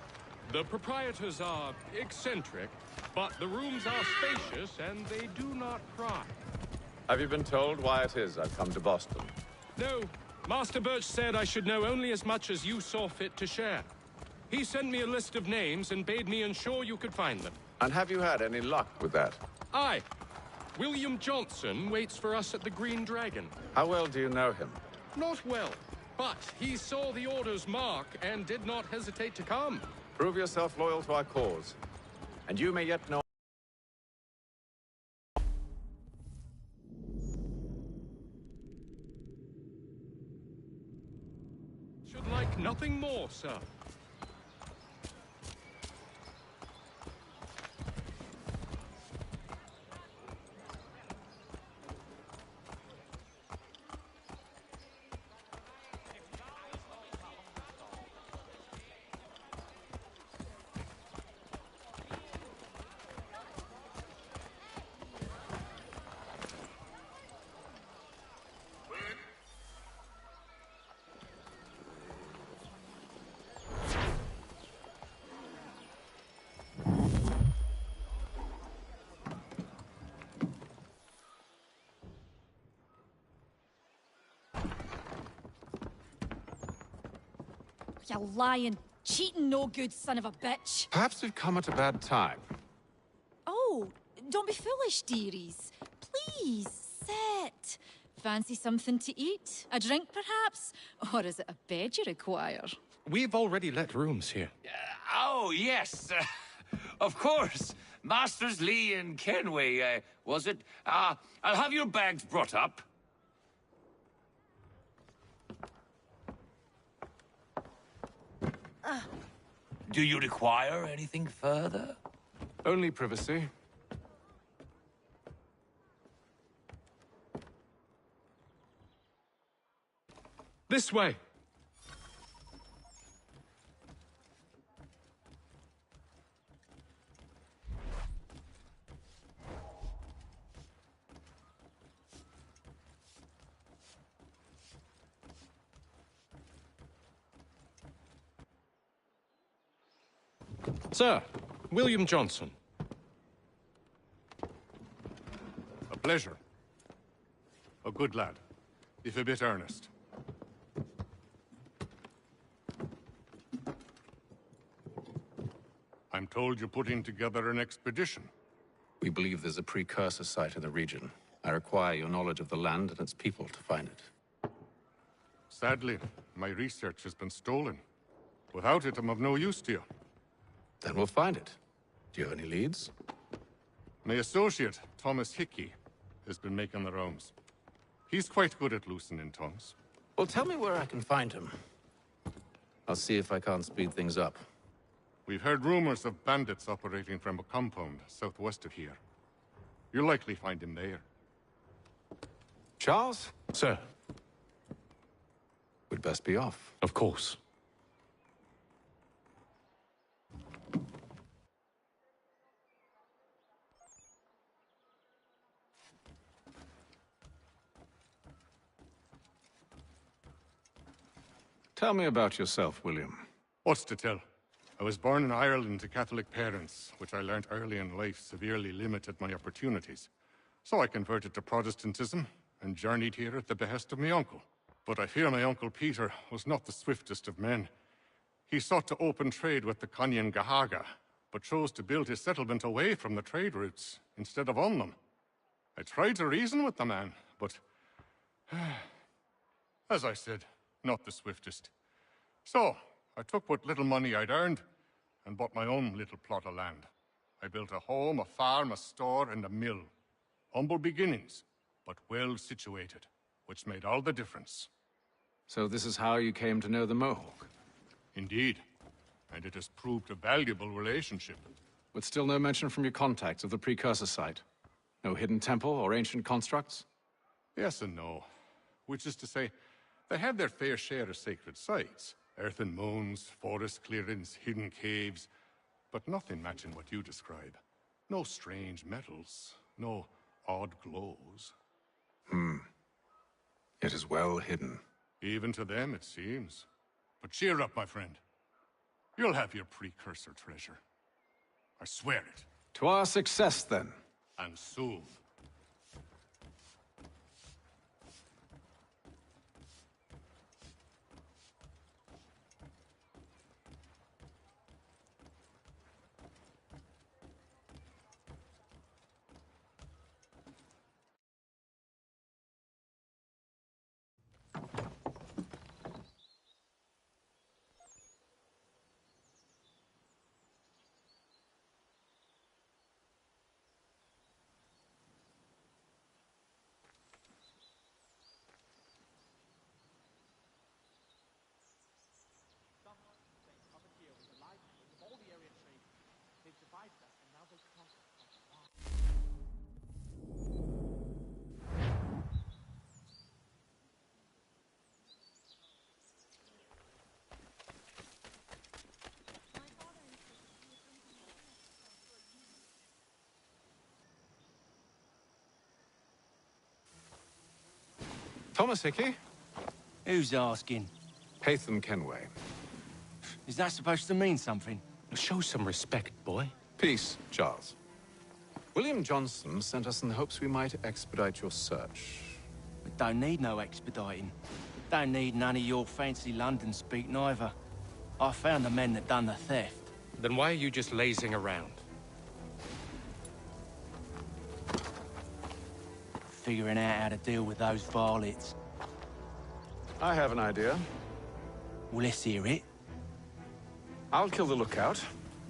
The proprietors are eccentric, but the rooms are spacious and they do not pry. Have you been told why it is I've come to Boston? No. Master Birch said I should know only as much as you saw fit to share. He sent me a list of names and bade me ensure you could find them. And have you had any luck with that? Aye. William Johnson waits for us at the Green Dragon. How well do you know him? Not well, but he saw the order's mark and did not hesitate to come. Prove yourself loyal to our cause, and you may yet know. Should like nothing more, sir. You lying, cheating, no good son of a bitch. Perhaps we've come at a bad time. Oh, don't be foolish, dearies. Please, sit. Fancy something to eat? A drink, perhaps? Or is it a bed you require? We've already let rooms here. Oh, yes. Of course. Masters Lee and Kenway, was it? I'll have your bags brought up. Do you require anything further? Only privacy. This way. Sir, William Johnson. A pleasure. A good lad, if a bit earnest. I'm told you're putting together an expedition. We believe there's a precursor site in the region. I require your knowledge of the land and its people to find it. Sadly, my research has been stolen. Without it, I'm of no use to you. Then we'll find it. Do you have any leads? My associate, Thomas Hickey, has been making the rounds. He's quite good at loosening tongues. Well, tell me where I can find him. I'll see if I can't speed things up. We've heard rumors of bandits operating from a compound southwest of here. You'll likely find him there. Charles? Sir. We'd best be off. Of course. Tell me about yourself, William. What's to tell? I was born in Ireland to Catholic parents, which I learnt early in life severely limited my opportunities. So I converted to Protestantism and journeyed here at the behest of my uncle. But I fear my uncle Peter was not the swiftest of men. He sought to open trade with the Conyan Gahaga, but chose to build his settlement away from the trade routes instead of on them. I tried to reason with the man, but as I said, not the swiftest. So, I took what little money I'd earned and bought my own little plot of land. I built a home, a farm, a store, and a mill. Humble beginnings, but well situated, which made all the difference. So this is how you came to know the Mohawk? Indeed, and it has proved a valuable relationship. But still no mention from your contacts of the precursor site? No hidden temple or ancient constructs? Yes and no. Which is to say, they have their fair share of sacred sites. Earthen mounds, forest clearings, hidden caves, but nothing matching what you describe. No strange metals, no odd glows. It is well hidden. Even to them, it seems. But cheer up, my friend. You'll have your precursor treasure. I swear it. To our success, then. And soon. Thomas Hickey? Who's asking? Haytham Kenway. Is that supposed to mean something? Show some respect, boy. Peace, Charles. William Johnson sent us in the hopes we might expedite your search. We don't need no expediting. Don't need none of your fancy London speak neither. I found the men that done the theft. Then why are you just lazing around? Figuring out how to deal with those varlets. I have an idea. Well, let's hear it. I'll kill the lookout,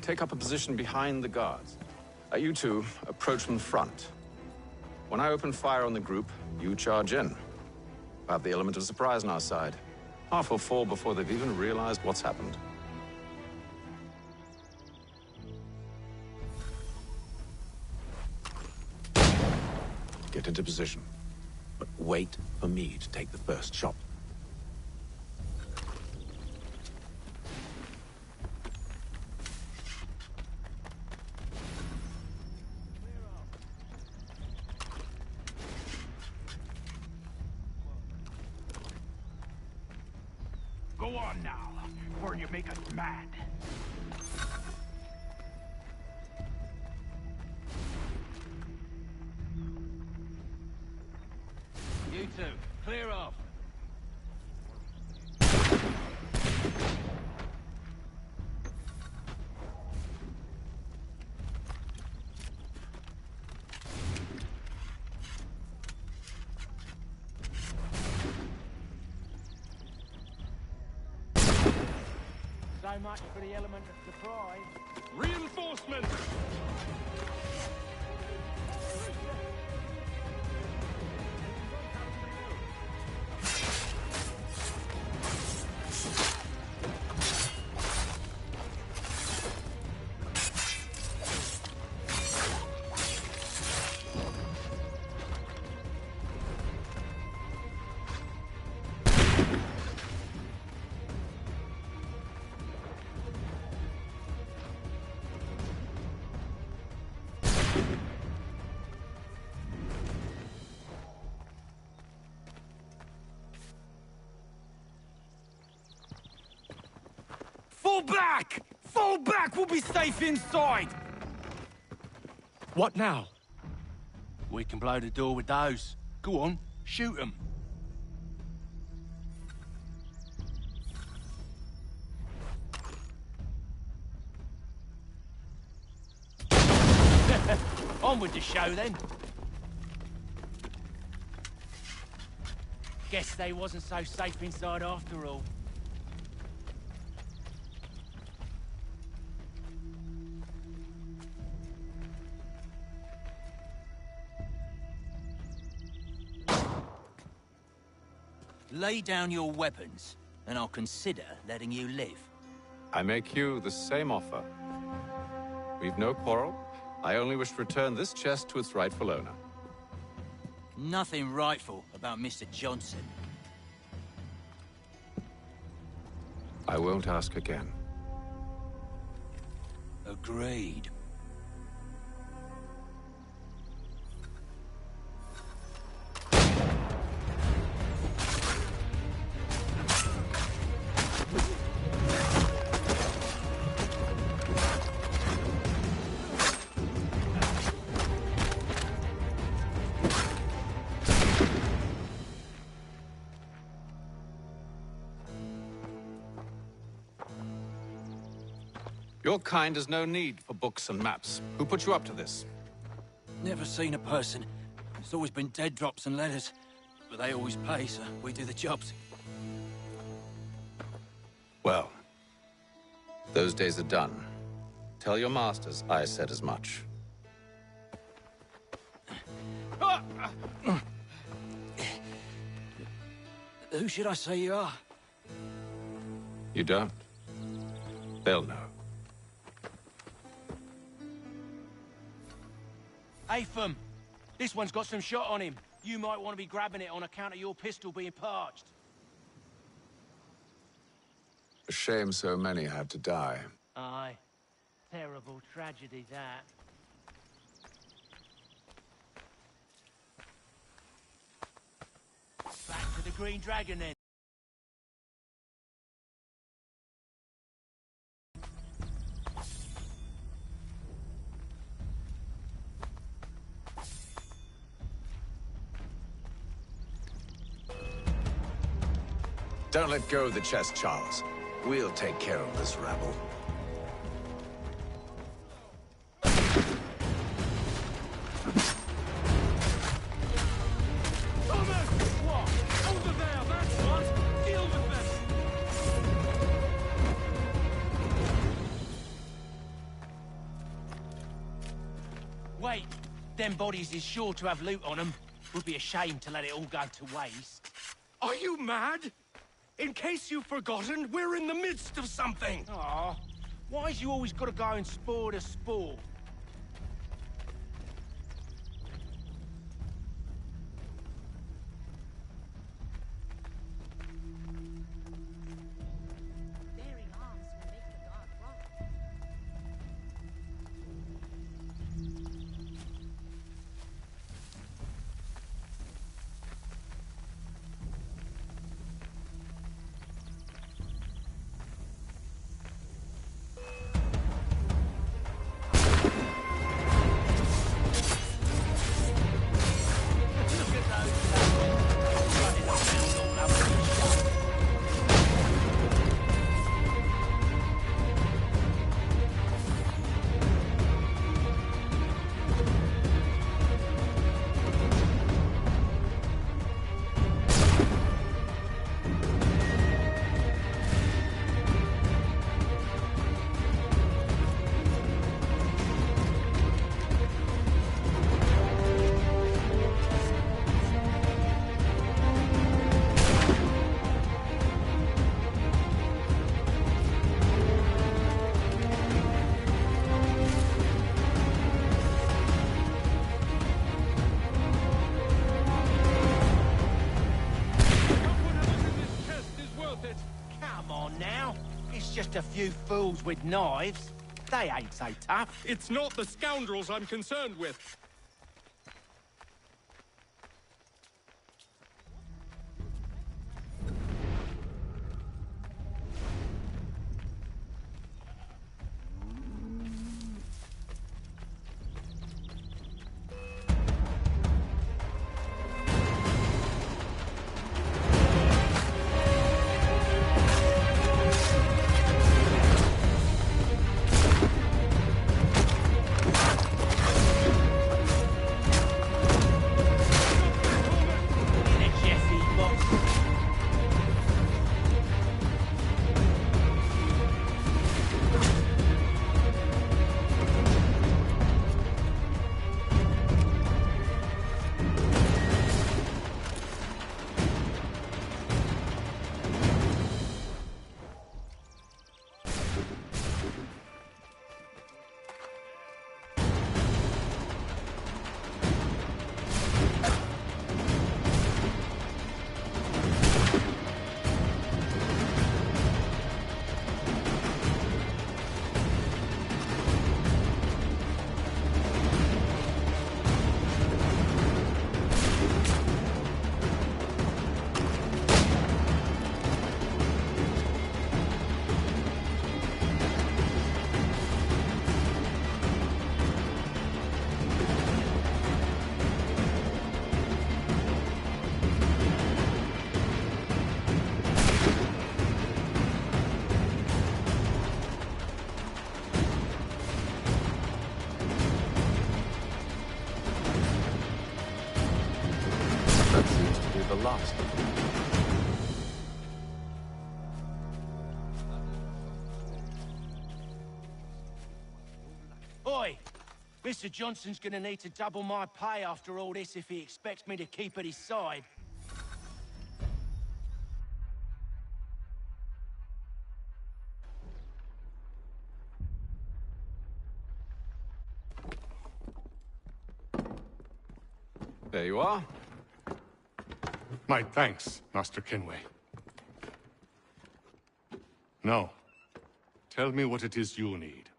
take up a position behind the guards. You two approach from the front. When I open fire on the group, you charge in. We'll have the element of surprise on our side. Half will fall before they've even realized what's happened. Get into position. But wait for me to take the first shot. Go on now, before you make us mad. You two, clear off. So much for the element of surprise. Reinforcements! Fall back! Fall back! We'll be safe inside! What now? We can blow the door with those. Go on, shoot them. On with the show, then. Guess they wasn't so safe inside after all. Lay down your weapons, and I'll consider letting you live. I make you the same offer. We've no quarrel. I only wish to return this chest to its rightful owner. Nothing rightful about Mr. Johnson. I won't ask again. Agreed. Your kind has no need for books and maps. Who put you up to this? Never seen a person. It's always been dead drops and letters. But they always pay, so we do the jobs. Well, those days are done. Tell your masters I said as much. Who should I say you are? You don't? They'll know. Atham! This one's got some shot on him. You might want to be grabbing it on account of your pistol being parched. A shame so many had to die. Aye. Terrible tragedy, that. Back to the Green Dragon, then. Don't let go of the chest, Charles. We'll take care of this rabble. Wait, them bodies is sure to have loot on them. Would be a shame to let it all go to waste. Are you mad? In case you've forgotten, we're in the midst of something! Aw, why's you always gotta go and spoil the sport? Just a few fools with knives. They ain't so tough. It's not the scoundrels I'm concerned with. That seems to be the last of them. Oi! Mr. Johnson's gonna need to double my pay after all this if he expects me to keep at his side. There you are. My thanks, Master Kenway. Now, tell me what it is you need.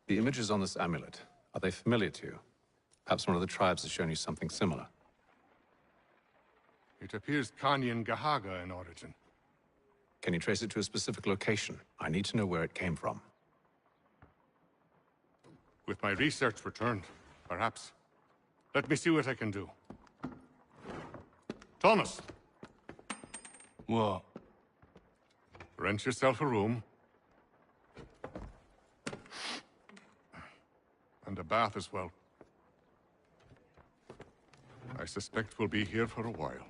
The images on this amulet, are they familiar to you? Perhaps one of the tribes has shown you something similar. It appears Kanyan Gahaga in origin. Can you trace it to a specific location? I need to know where it came from. With my research returned, perhaps. Let me see what I can do. Thomas! What? Rent yourself a room. And a bath as well. I suspect we'll be here for a while.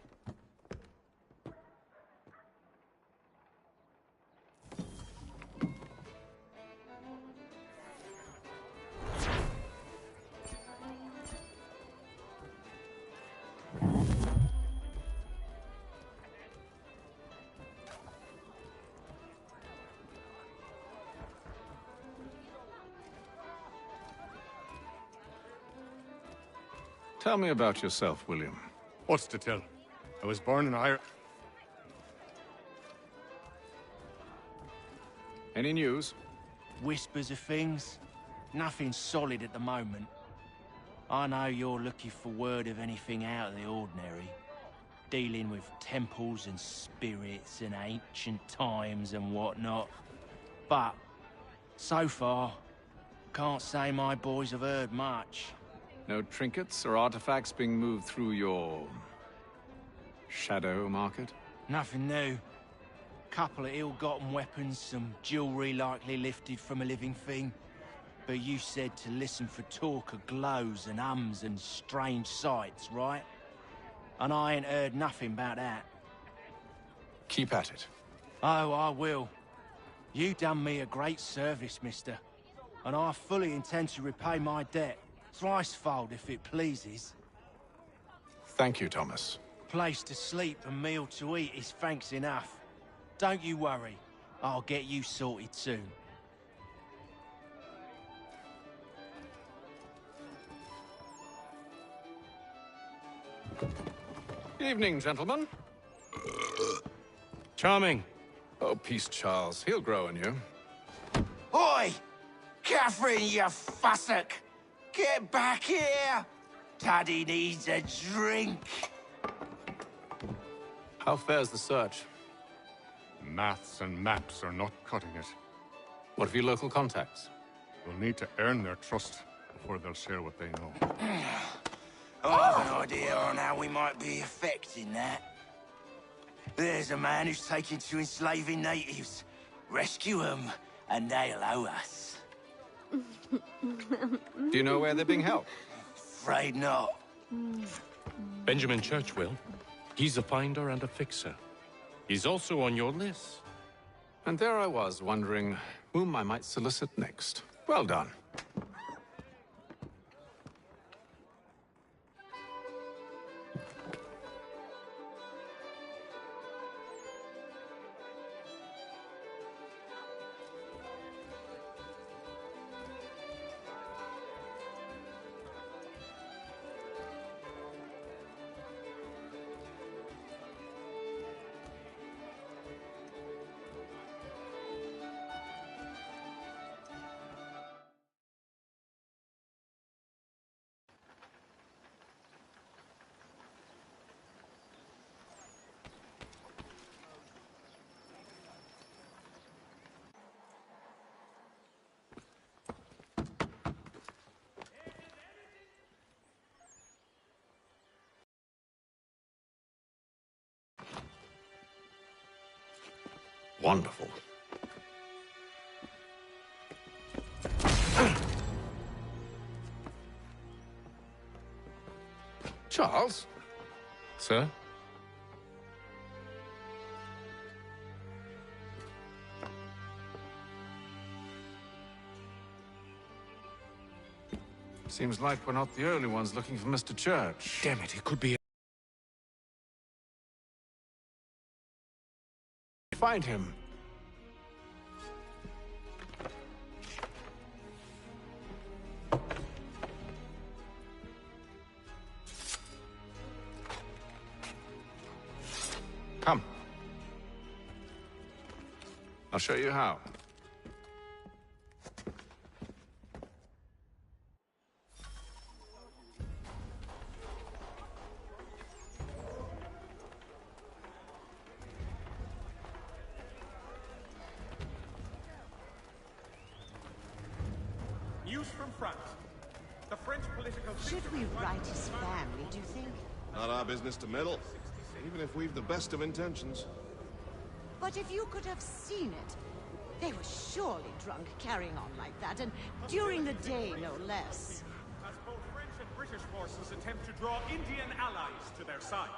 Tell me about yourself, William. What's to tell? I was born in Ireland. Any news? Whispers of things. Nothing solid at the moment. I know you're looking for word of anything out of the ordinary. Dealing with temples and spirits and ancient times and whatnot. But, so far, can't say my boys have heard much. No trinkets or artifacts being moved through your... shadow market? Nothing new. Couple of ill-gotten weapons, some jewelry likely lifted from a living thing. But you said to listen for talk of glows and ums and strange sights, right? And I ain't heard nothing about that. Keep at it. Oh, I will. You done me a great service, mister. And I fully intend to repay my debt. Thricefold, if it pleases. Thank you, Thomas. Place to sleep and meal to eat is thanks enough. Don't you worry. I'll get you sorted soon. Evening, gentlemen. Charming. Oh, peace, Charles. He'll grow on you. Oi! Catherine, you fussock! Get back here! Taddy needs a drink. How fares the search? Maths and maps are not cutting it. What of your local contacts? We'll need to earn their trust before they'll share what they know. I have an idea on how we might be affecting that. There's a man who's taken to enslaving natives. Rescue them, and they'll owe us. Do you know where they're being held? Afraid not. Benjamin Churchwill. He's a finder and a fixer. He's also on your list. And there I was, wondering whom I might solicit next. Well done. Wonderful. Charles? Sir? Seems like we're not the only ones looking for Mr. Church. Damn it, it could be... Find him. Come. I'll show you how. News from France. The French political... Should we write his family, do you think? Not our business to meddle, even if we've the best of intentions. But if you could have seen it, they were surely drunk carrying on like that, and during the day, no less. As both French and British forces attempt to draw Indian allies to their side.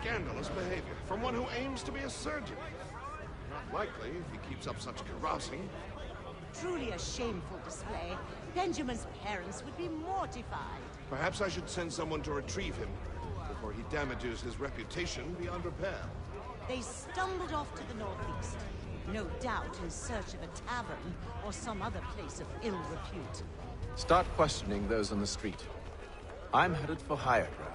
Scandalous behavior from one who aims to be a surgeon. Not likely if he keeps up such carousing. Truly a shameful display. Benjamin's parents would be mortified. Perhaps I should send someone to retrieve him before he damages his reputation beyond repair. They stumbled off to the northeast, no doubt in search of a tavern or some other place of ill repute. Start questioning those on the street. I'm headed for higher ground.